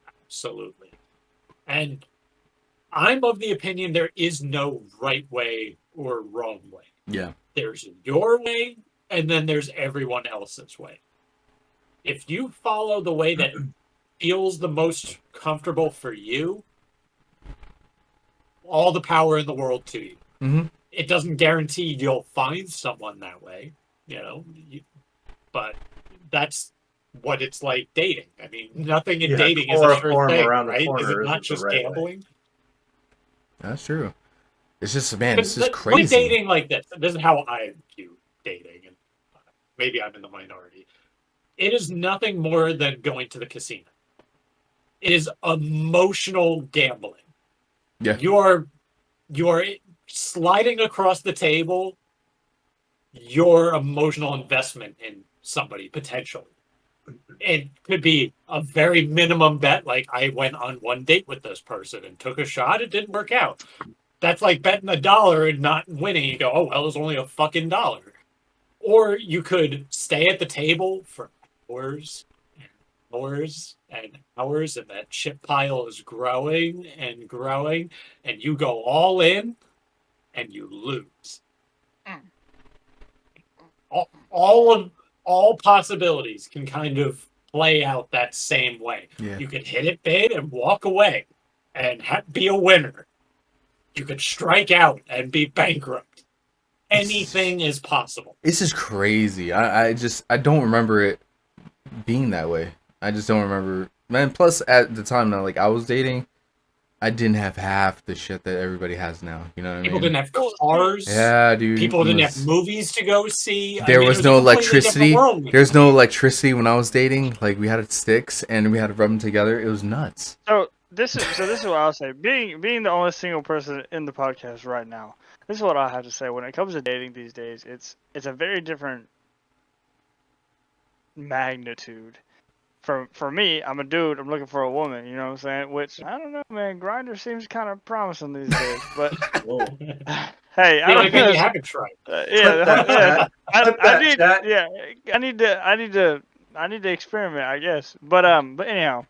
Absolutely. And I'm of the opinion there is no right way or wrong way. Yeah. There's your way, and then there's everyone else's way. If you follow the way that feels the most comfortable for you, all the power in the world to you. it doesn't guarantee you'll find someone that way, but that's what it's like dating. I mean, nothing in dating is a sure chloroform thing, around the right? Is corner it not isn't the just right way. gambling? That's true. It's just, man, it's just Look at crazy. dating like this. This is how I view dating, and maybe I'm in the minority. It is nothing more than going to the casino. It is emotional gambling. Yeah. You are sliding across the table your emotional investment in somebody potentially. It could be a very minimum bet, like I went on one date with this person and took a shot, it didn't work out. That's like betting $1 and not winning. You go, oh well, it was only a fucking $1. Or you could stay at the table for hours and hours and hours, and that chip pile is growing and growing, and you go all in and you lose. All possibilities can kind of play out that same way. Yeah. You could hit it big and walk away and be a winner. You could strike out and be bankrupt. Anything is possible. It's just crazy. I don't remember it being that way. I just don't remember. Man, plus at the time that I was dating, I didn't have half the shit that everybody has now. You know what I mean? People didn't have cars. Yeah, dude. People didn't have movies to go see. There was no electricity. There's no world. electricity when I was dating. We had sticks and we had to rub them together. It was nuts. So this is what I'll say. Being the only single person in the podcast right now, this is what I have to say. When it comes to dating these days, it's a very different magnitude. For me, I'm a dude. I'm looking for a woman. You know what I'm saying? Which I don't know, man. Grindr seems kind of promising these days. But hey, I don't know. You haven't tried. I need to experiment, I guess. But anyhow,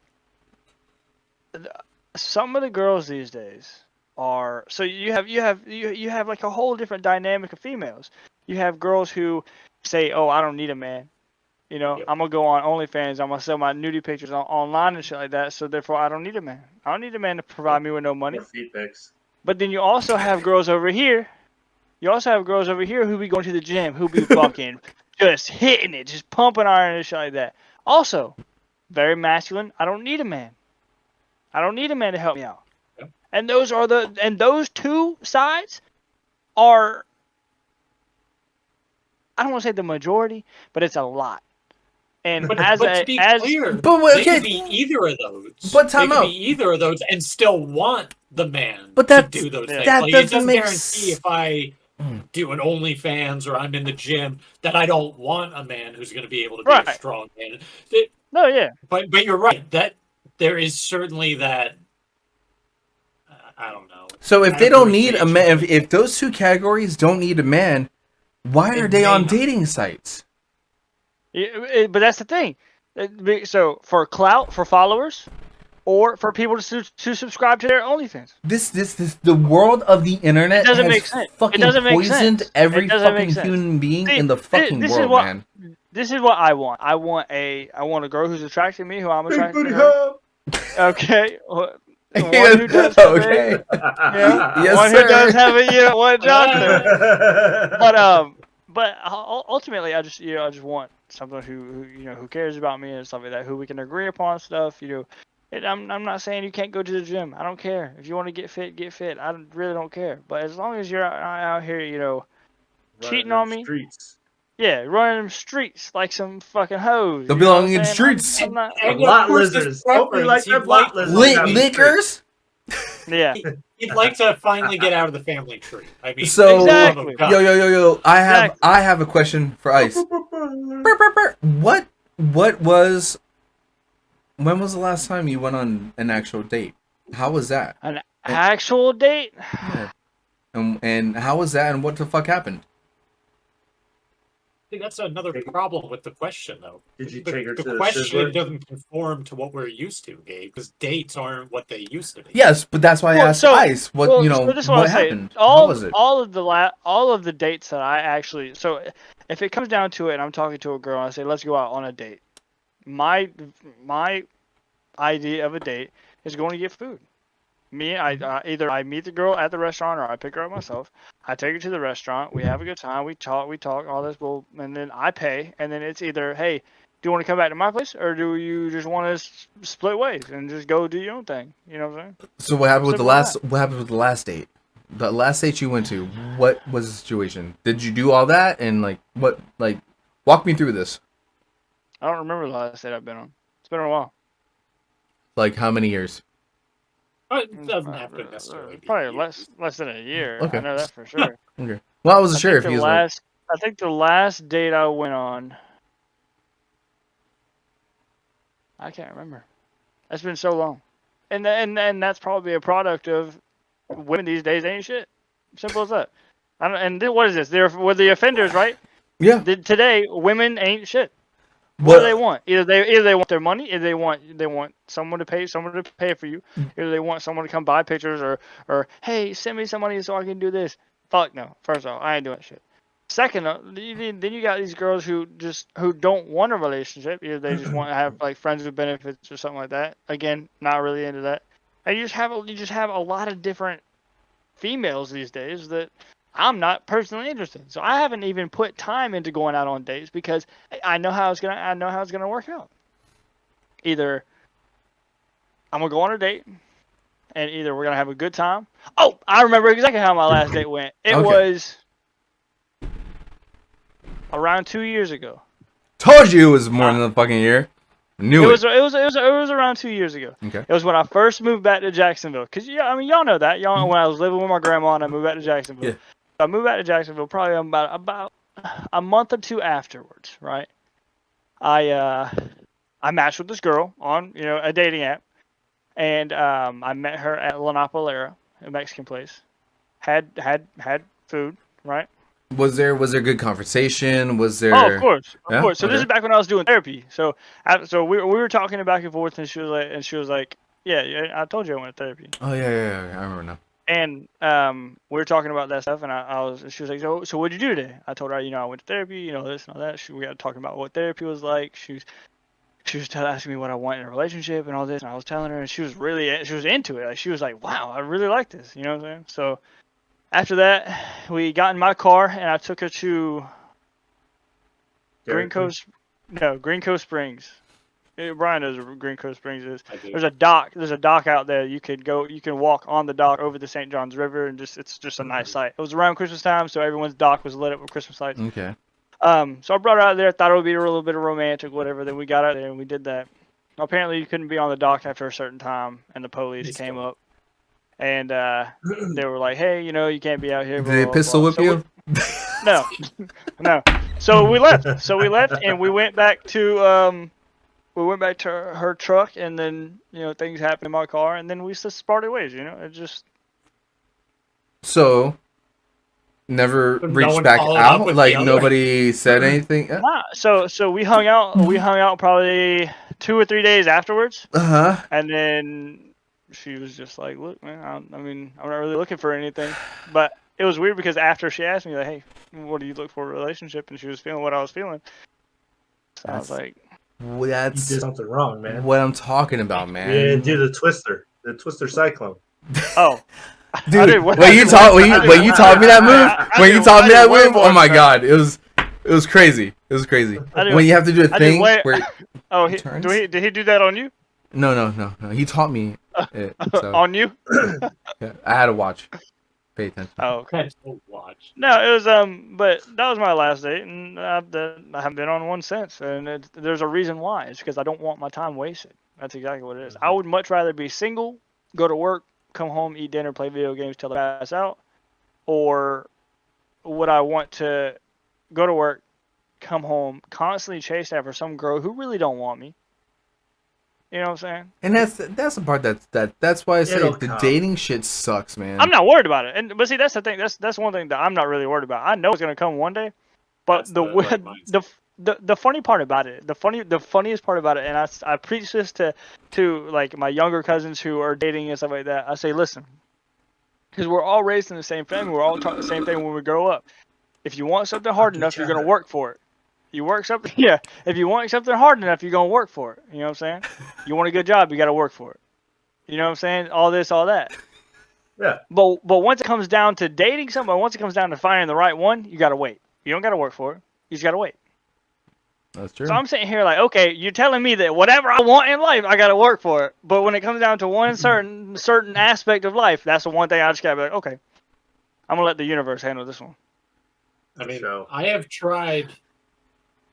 some of the girls these days are so you have like a whole different dynamic of females. You have girls who say, "Oh, I don't need a man." Yep. I'm going to go on OnlyFans. I'm going to sell my nudie pictures online and shit like that. So, therefore, I don't need a man. I don't need a man to provide me with no money. Feet pics. But then you also have girls over here. Who be going to the gym, who be fucking just hitting it, just pumping iron and shit like that. Also, very masculine. I don't need a man. I don't need a man to help me out. Yep. And those two sides are, I don't want to say the majority, but it's a lot. And but to be clear, they could be either of those. But time out. They could be either of those and still want the man to do those things. That doesn't make guarantee if I do an OnlyFans or I'm in the gym that I don't want a man who's going to be able to be a strong man. But you're right that there is certainly that. I don't know. So if they don't need a man, if those two categories don't need a man, why are they on dating sites? But that's the thing. So for clout, for followers, or for people to subscribe to their OnlyFans. The world of the internet doesn't has make sense. fucking poisoned every fucking human being in the fucking world, man. This is what I want. I want a girl who's attracted to me, who I'm attracted to her. Okay. One who does have one who does have a one job there. But ultimately, I just want someone who cares about me and stuff like that, who we can agree upon stuff. I'm not saying you can't go to the gym. I don't care. If you want to get fit, get fit. I really don't care. But as long as you're out here, cheating on me. Streets. Yeah, running them streets like some fucking hoes. They're belonging in streets. And lot lizards. Hope you like their lot lizards. Lickers? Yeah. You'd like to finally get out of the family tree. I mean, so exactly. Yo. I have a question for Ice. When was the last time you went on an actual date? How was that? An actual date? Yeah. And how was that? And what the fuck happened? I think that's another problem with the question, though. Did you take her to the question doesn't conform to what we're used to, Gabe, because dates aren't what they used to be. Yes, but that's why I asked Ice. What happened? How was it? All of the dates that I actually. So if it comes down to it, and I'm talking to a girl, and I say, "Let's go out on a date." My idea of a date is going to get food. Either I meet the girl at the restaurant or I pick her up myself. I take her to the restaurant. We have a good time. We talk, all this bull, and then I pay. And then it's either, hey, do you want to come back to my place or do you just want to split ways and just go do your own thing? You know what I'm saying? So what happened with the Simple as last? What happened with the last date? The last date you went to, what was the situation? Did you do all that and walk me through this? I don't remember the last date I've been on. It's been a while. Like how many years? It doesn't have to necessarily be Probably years. less than a year. Okay. I know that for sure. Okay. Well, I wasn't sure if he was like. I think the last date I went on, I can't remember. It's been so long, and that's probably a product of women these days ain't shit. Simple as that. What is this? We're the offenders, right? Yeah. Today, women ain't shit. What do they want? Either they want their money, either they want someone to pay for you, either they want someone to come buy pictures or hey, send me some money so I can do this. Fuck no. First of all, I ain't doing shit. Second, then you got these girls who don't want a relationship. Either they just want to have like friends with benefits or something like that. Again, not really into that. And you just have a lot of different females these days that I'm not personally interested. So I haven't even put time into going out on dates because I know how it's gonna work out. Either I'm gonna go on a date, and either we're gonna have a good time. Oh, I remember exactly how my last date went. It was around 2 years ago. Told you it was more than a fucking year. Knew it. It was around 2 years ago. Okay. It was when I first moved back to Jacksonville. Cause y'all know that. When I was living with my grandma and I moved back to Jacksonville. Yeah. I moved back to Jacksonville probably about a month or two afterwards, right? I matched with this girl on a dating app, and I met her at La Nopalera, a Mexican place. Had food, right? Was there good conversation? Was there? Oh, of course. Yeah? So this is back when I was doing therapy. So we were talking back and forth, and she was like, yeah, I told you I went to therapy. Oh yeah, I remember now. And we were talking about that stuff, and she was like, so what'd you do today? I told her, I went to therapy, this and all that. We got talking about what therapy was like. She was asking me what I want in a relationship and all this, and I was telling her, and she was into it. Like, she was like, wow, I really like this. You know what I'm saying? So after that, we got in my car, and I took her to Green Coast Springs. Brian knows where Green Coast Springs is. There's a dock out there. You can walk on the dock over the St. Johns River, and it's just a nice sight. It was around Christmas time, so everyone's dock was lit up with Christmas lights. Okay. So I brought her out there. Thought it would be a little bit of romantic, whatever. Then we got out there and we did that. Apparently, you couldn't be on the dock after a certain time, and the police came up, and they were like, "Hey, you can't be out here." Did they pistol whip you? No. So we left. And we went back to her truck, and then things happened in my car, and then we just parted ways. It just. So, never But no reached one back followed out. up with Like the other? nobody said anything. Nah, so we hung out. We hung out probably 2 or 3 days afterwards, and then she was just like, "Look, man, I'm not really looking for anything." But it was weird because after she asked me, like, "Hey, what do you look for in a relationship?" and she was feeling what I was feeling, so I was like. That's You did something wrong, man. what I'm talking about, man. You didn't do the Twister Cyclone. Oh, Dude, when you taught me that move, oh my god, it was crazy. It was crazy. When you have to do a thing where oh, turns? did he do that on you? No. He taught me it. So, On you? yeah, I had to watch. Pay attention. Oh, okay. Don't watch. No, it was but that was my last date, and I haven't been on one since, and there's a reason why. It's because I don't want my time wasted. That's exactly what it is. I would much rather be single, go to work, come home, eat dinner, play video games till I pass out, or would I want to go to work, come home, constantly chase after some girl who really don't want me? You know what I'm saying? And that's the part that's why I say the dating shit sucks, man. I'm not worried about it, but see, that's the thing. That's one thing that I'm not really worried about. I know it's gonna come one day, but the funny part about it, the funniest part about it, and I preach this to like my younger cousins who are dating and stuff like that. I say, listen, because we're all raised in the same family, we're all taught the same thing when we grow up. If you want something hard enough, you're gonna work for it. You work something, yeah. If you want something hard enough, you're gonna work for it. You know what I'm saying? You want a good job, you gotta work for it. You know what I'm saying? All this, all that. Yeah. But once it comes down to dating someone, once it comes down to finding the right one, you gotta wait. You don't gotta work for it. You just gotta wait. That's true. So I'm sitting here like, okay, you're telling me that whatever I want in life, I gotta work for it. But when it comes down to one certain aspect of life, that's the one thing I just gotta be like, okay, I'm gonna let the universe handle this one. I mean, So- I have tried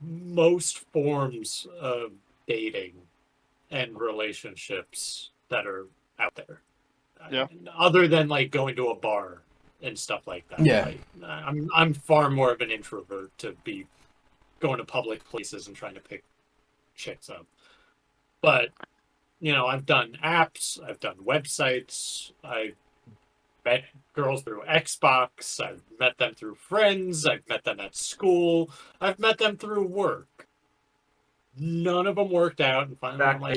most forms of dating and relationships that are out there. Yeah. Other than like going to a bar and stuff like that. Yeah. Like, I'm far more of an introvert to be going to public places and trying to pick chicks up. But I've done apps, I've done websites, I've met girls through Xbox, I've met them through friends, I've met them at school, I've met them through work. None of them worked out, and finally I'm like,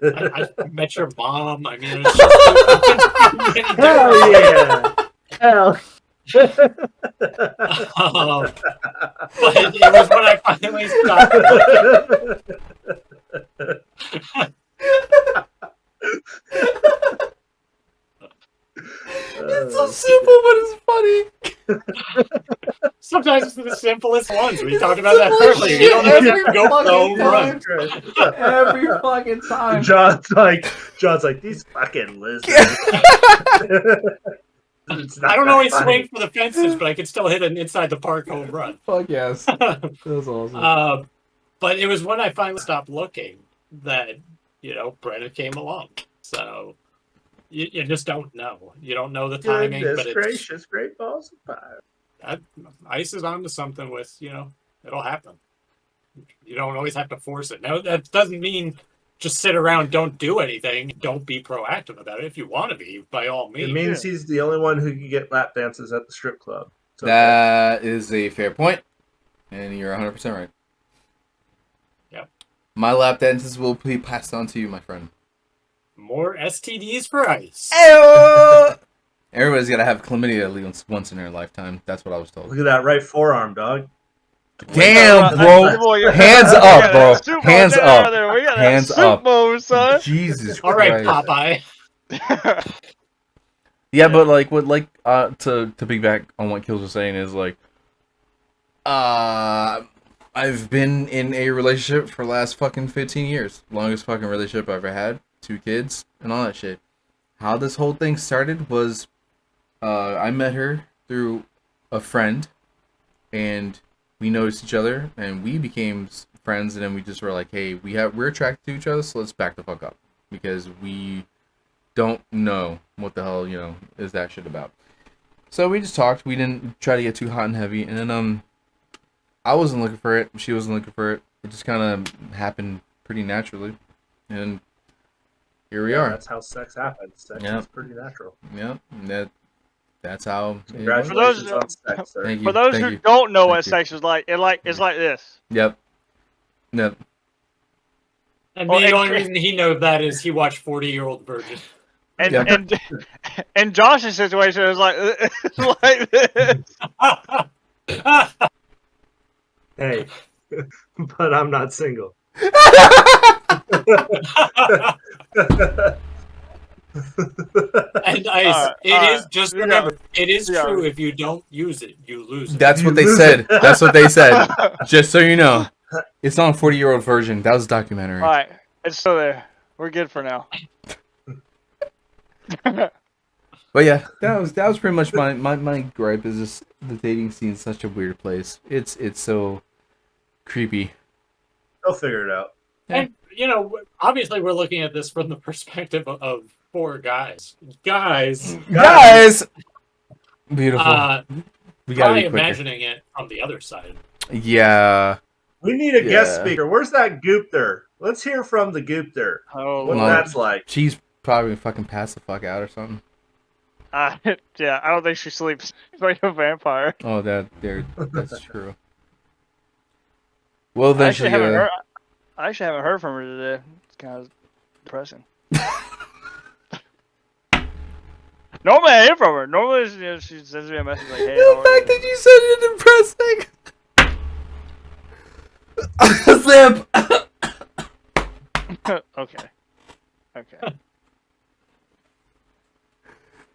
I met your mom. I mean, it's just Hell yeah! Hell. but it was when I finally stopped. It's so simple, but it's funny. Sometimes it's the simplest ones. We talked about that earlier. You don't have to go for the home run. Every fucking time. John's like these fucking lizards. I don't always swing for the fences, but I can still hit an inside the park home run. Fuck yes. That was awesome. But it was when I finally stopped looking that, Brenna came along. So you just don't know. You don't know the timing. Goodness but gracious, great balls of fire. Ice is onto something with, it'll happen. You don't always have to force it. Now, that doesn't mean just sit around, don't do anything. Don't be proactive about it. If you want to be, by all means. It means he's the only one who can get lap dances at the strip club. So that is a fair point, and you're 100% right. Yep. My lap dances will be passed on to you, my friend. More STDs for Ice. Everybody's got to have chlamydia at least once in their lifetime. That's what I was told. look at that right forearm, dog. Damn, bro. Hands up, bro. Hands up. We got Hands that soup up. bowl, son. Jesus All right, Christ. Popeye. Yeah, but to piggyback on what Kills was saying is I've been in a relationship for the last fucking 15 years. Longest fucking relationship I've ever had. 2 kids and all that shit. How this whole thing started was I met her through a friend, and we noticed each other, and we became friends, and then we just were like, hey, we're attracted to each other, so let's back the fuck up, because we don't know what the hell, is that shit about. So we just talked. We didn't try to get too hot and heavy, and then I wasn't looking for it. She wasn't looking for it. It just kind of happened pretty naturally, and here we are. That's how sex happens. Sex is pretty natural. Yeah, that's how. Congratulations on sex, sir. Thank you. For those Thank who you. don't know what Thank sex is like, it's like this. Yep. And Well, the only and- reason he knows that is he watched 40-Year-Old Virgin. And Yeah. and Josh's situation is like it's like this. Hey, but I'm not single. And Ice, it is just yeah. remember, it is Yeah. true. If you don't use it, you lose it. That's what they said. That's what they said. Just so you know, it's not a 40-year-old version. That was a documentary. All right, it's still there. We're good for now. But yeah, that was pretty much my gripe. Is just the dating scene is such a weird place. It's so creepy. They'll figure it out. And obviously, we're looking at this from the perspective of 4 guys. Guys, Beautiful. We gotta probably be quicker. imagining it from the other side. Yeah. We need a guest Yeah. speaker. Where's that Goopter? Let's hear from the Goopter. Oh, What Well, that's like. She's probably fucking passed the fuck out or something. yeah, I don't think she sleeps like a vampire. Oh, that's true. Well, I actually eventually, haven't heard from her today. It's kind of depressing. Normally I hear from her. Normally she sends me a message like, "Hey, the how are fact you?" that you said it depressing. Zip. Okay.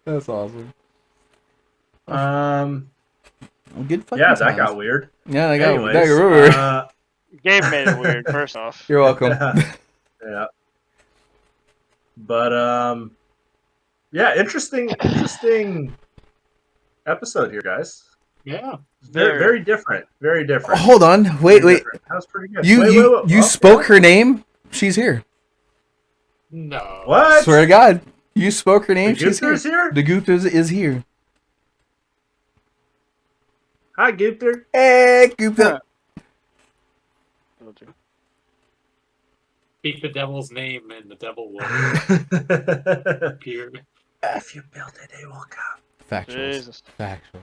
That's awesome. Um, Good fucking yeah, that times. got weird. Yeah, that Anyways, got weird. Gabe made it weird. First off. You're welcome. Yeah. But yeah, interesting episode here, guys. Yeah. Very different. Very different. Hold on. Wait. Different. That was pretty good. You Okay. spoke her name? She's here. No. What? Swear to God. You spoke her name? The She's Gupter's here? The Gupta is here. Hi, Gupter. Hey, Gupta. Speak the devil's name and the devil will appear. If you build it, it will come. Factuals. Jesus. Factuals.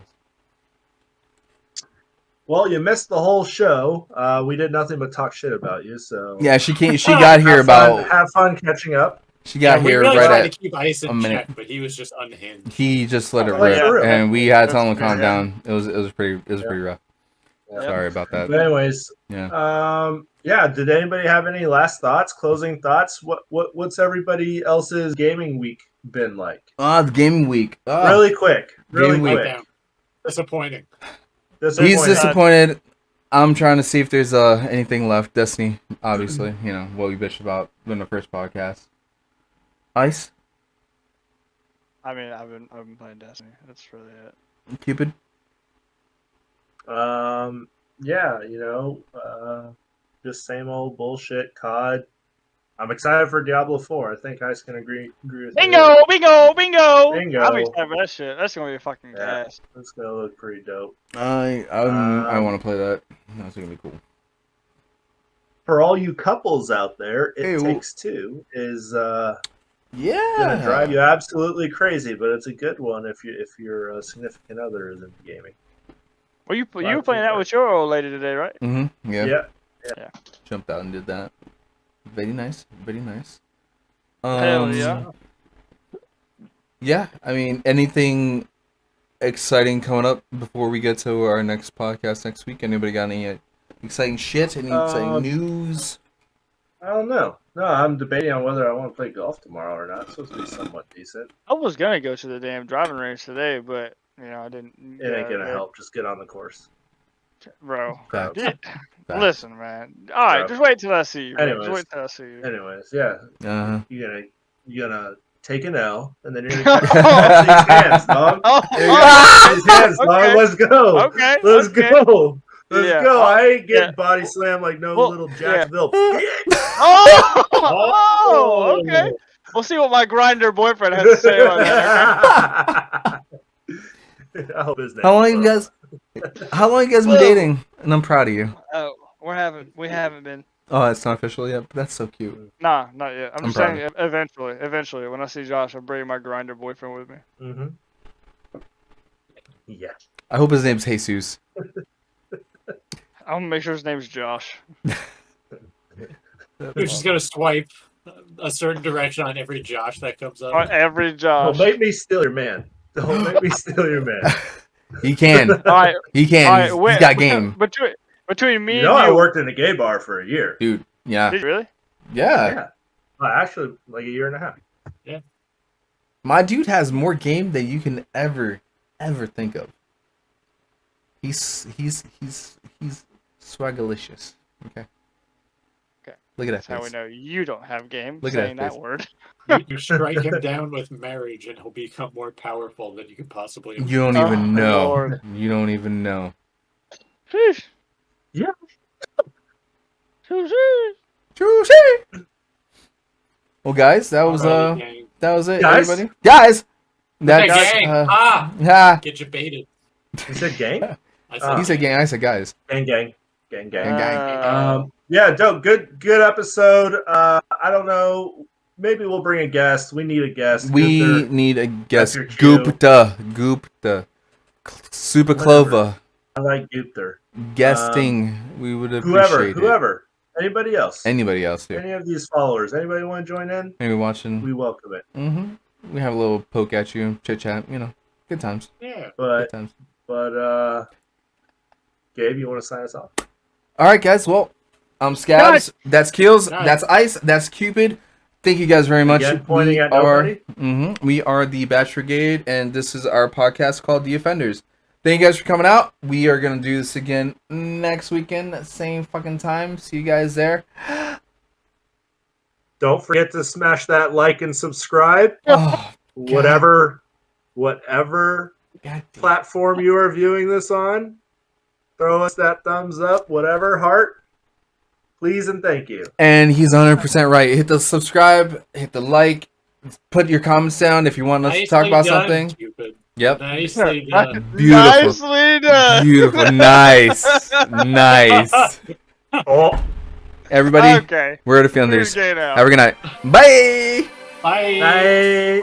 Well, you missed the whole show. We did nothing but talk shit about you, so Yeah, she came. She got here have fun catching up. She got we here really right tried at to keep Ice a in minute. check, but he was just unhinged. He just let it Oh, yeah. rip, and we had to tell him to Yeah. calm down. It was pretty rough. Yeah. Sorry about that. But anyways, Yeah. yeah. Did anybody have any last thoughts, closing thoughts? What's everybody else's gaming week been like? The gaming week. Really quick. Gaming week. Down. Disappointing. He's disappointed. I'm trying to see if there's anything left. Destiny, obviously. You know what we bitched about in the first podcast. Ice. I mean, I've been playing Destiny. That's really it. Cupid. Yeah, just same old bullshit COD. I'm excited for Diablo 4. I think Ice can agree with me. Bingo! Bingo! I'm excited for that shit. That's gonna be fucking gas. That's gonna look pretty dope. I want to play that. That's gonna be cool. For all you couples out there, It Ew. Takes Two is Yeah. gonna drive you absolutely crazy, but it's a good one if your significant other is into gaming. Well, you were playing that with your old lady today, right? Mm-hmm. Yeah. Yeah. Jumped out and did that. Very nice. Very nice. Hell yeah. Yeah, I mean, anything exciting coming up before we get to our next podcast next week? Anybody got any exciting shit? Any exciting news? I don't know. No, I'm debating on whether I want to play golf tomorrow or not. It's supposed to be somewhat decent. I was gonna go to the damn driving range today, but I didn't. It ain't gonna help. Just get on the course. Bro. Facts. Yeah. Facts. Listen, man. All right, Bro. just wait till I see you. Bro. Anyways. Just wait till I see you. Anyways, yeah, Uh-huh. you're gonna take an L, and then you're gonna catch these hands, dog. Oh, You're gonna catch these hands, dog. Okay. Let's go. okay. Let's okay. go. Let's Yeah. go. I ain't getting Yeah. body slammed like no Well, little yeah. Jacksonville. Oh! Oh! Okay. We'll see what my grinder boyfriend has to say about that. I hope his name. How long you guys been dating? And I'm proud of you. Okay? We haven't been. Oh, it's not official yet, but that's so cute. Nah, not yet. I'm just proud saying eventually, when I see Josh, I'll bring my grinder boyfriend with me. Mm-hmm. Yeah. I hope his name's Jesus. I'm gonna make sure his name's Josh. You're just gonna swipe a certain direction on every Josh that comes up. On every Don't Josh. make me steal your man. Don't make me steal your man. He can. All right, He can. all right. He's got game. Between me You and know, you. I worked in a gay bar for a year. Dude, yeah. Did you really? Yeah. Yeah. Well, actually, like a year and a half. My dude has more game than you can ever think of. He's swagalicious. Okay. Okay. Look at that That's how we face. know you don't have game. Look at saying that that face. word. You strike him down with marriage, and he'll become more powerful than you could possibly. You don't Oh, even my know. Lord. You don't even know. Sheesh. Yeah. Sheesh. Well, guys, that was Gang. it. Guys? Everybody, guys. Hey, That's gang. Get you baited. You said gang? I said, He said gang. I said guys. Gang. Gang. Yeah, dope. Good episode. I don't know. Maybe we'll bring a guest. We need a guest. We Gunther, need a guest. your cue. Gupta. Super Clova. I like Gupter. Guesting. We would appreciate it. Whoever. Anybody else? Anybody else here? Any of these followers. Anybody want to join in? Maybe watching. We welcome it. We have a little poke at you, chit chat. Good times. yeah. Good But times. Gabe, you want to sign us off? All right, guys. Well, I'm Scabs. That's Keels. Guys. That's Ice. That's Cupid. Thank you guys very much. Again, pointing at nobody. We are the Batch Brigade, and this is our podcast called The Offenders. Thank you guys for coming out. We are going to do this again next weekend, same fucking time. See you guys there. Don't forget to smash that like and subscribe. Oh, whatever God. platform you are viewing this on, throw us that thumbs up, whatever, heart. Please and thank you. And he's 100% right. Hit the subscribe, hit the like, put your comments down if you want us to talk about something. Cupid. Yep. Nicely done. Beautiful. Nicely done. Beautiful. Nice. Nice. Oh, Everybody, Okay. we're at Offenders. We're gay now. Have a good night. Bye. Bye. bye.